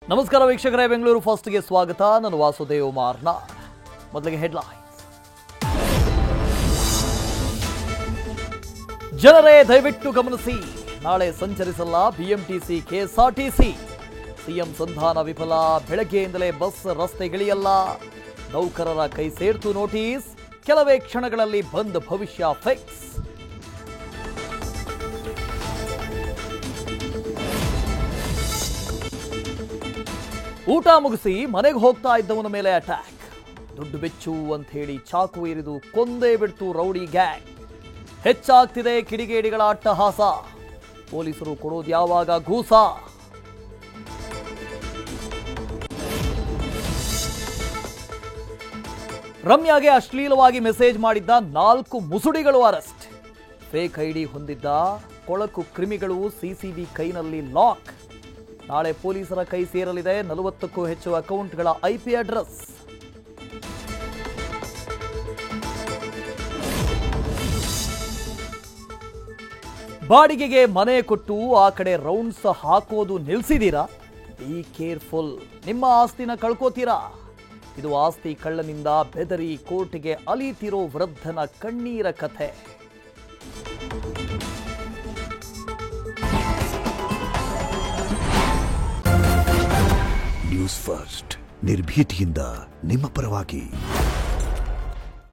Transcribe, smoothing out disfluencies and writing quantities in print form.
ನಮಸ್ಕಾರ ವೀಕ್ಷಕರೇ, ಬೆಂಗಳೂರು ಫಸ್ಟ್ಗೆ ಸ್ವಾಗತ. ನಾನು ವಾಸುದೇವ್ ಮಾರ್ನಾಡ್. ಮೊದಲಿಗೆ ಹೆಡ್ಲೈನ್ಸ್. ಜನರೇ ದಯವಿಟ್ಟು ಗಮನಿಸಿ, ನಾಳೆ ಸಂಚರಿಸಲ್ಲ ಬಿಎಂಟಿಸಿ ಕೆಎಸ್ಆರ್ಟಿಸಿ. ಸಿಎಂ ಸಂಧಾನ ವಿಫಲ, ಬೆಳಗ್ಗೆಯಿಂದಲೇ ಬಸ್ ರಸ್ತೆಗಿಳಿಯಲ್ಲ. ನೌಕರರ ಕೈ ಸೇರ್ತು ನೋಟಿಸ್, ಕೆಲವೇ ಕ್ಷಣಗಳಲ್ಲಿ ಬಂದ್ ಭವಿಷ್ಯ ಫಿಕ್ಸ್. ಊಟ ಮುಗಿಸಿ ಮನೆಗೆ ಹೋಗ್ತಾ ಇದ್ದವನ ಮೇಲೆ ಅಟ್ಯಾಕ್. ದುಡ್ಡು ಬೆಚ್ಚು ಅಂತ ಹೇಳಿ ಚಾಕು ಇರಿದು ಕೊಂದೇ ಬಿಡ್ತು ರೌಡಿ ಗ್ಯಾಂಗ್. ಹೆಚ್ಚಾಗ್ತಿದೆ ಕಿಡಿಗೇಡಿಗಳ ಅಟ್ಟಹಾಸ. ಪೊಲೀಸರು ಕೊಡೋದು ಯಾವಾಗ ಗೂಸ? ರಮ್ಯಾಗೆ ಅಶ್ಲೀಲವಾಗಿ ಮೆಸೇಜ್ ಮಾಡಿದ್ದ 4 ಮುಸುಡಿಗಳು ಅರೆಸ್ಟ್. ಫೇಕ್ ಐಡಿ ಹೊಂದಿದ್ದ ಕೊಳಕು ಕ್ರಿಮಿಗಳು ಸಿಸಿಬಿ ಕೈನಲ್ಲಿ ಲಾಕ್. ನಾಳೆ ಪೊಲೀಸರ ಕೈ ಸೇರಲಿದೆ 40ಕ್ಕೂ ಹೆಚ್ಚು ಅಕೌಂಟ್ಗಳ ಐಪಿ ಅಡ್ರೆಸ್. ಬಾಡಿಗೆಗೆ ಮನೆ ಕೊಟ್ಟು ಆ ಕಡೆ ರೌಂಡ್ಸ್ ಹಾಕೋದು ನಿಲ್ಸಿದೀರಾ? ಬಿ ಕೇರ್ಫುಲ್, ನಿಮ್ಮ ಆಸ್ತಿನ ಕಳ್ಕೋತೀರಾ. ಇದು ಆಸ್ತಿ ಕಳ್ಳನಿಂದ ಬೆದರಿ ಕೋರ್ಟ್ಗೆ ಅಲೀತಿರೋ ವೃದ್ಧನ ಕಣ್ಣೀರ ಕಥೆ. ನ್ಯೂಸ್ ಫಸ್ಟ್, ನಿರ್ಭೀತಿಯಿಂದ ನಿಮ್ಮ ಪರವಾಗಿ.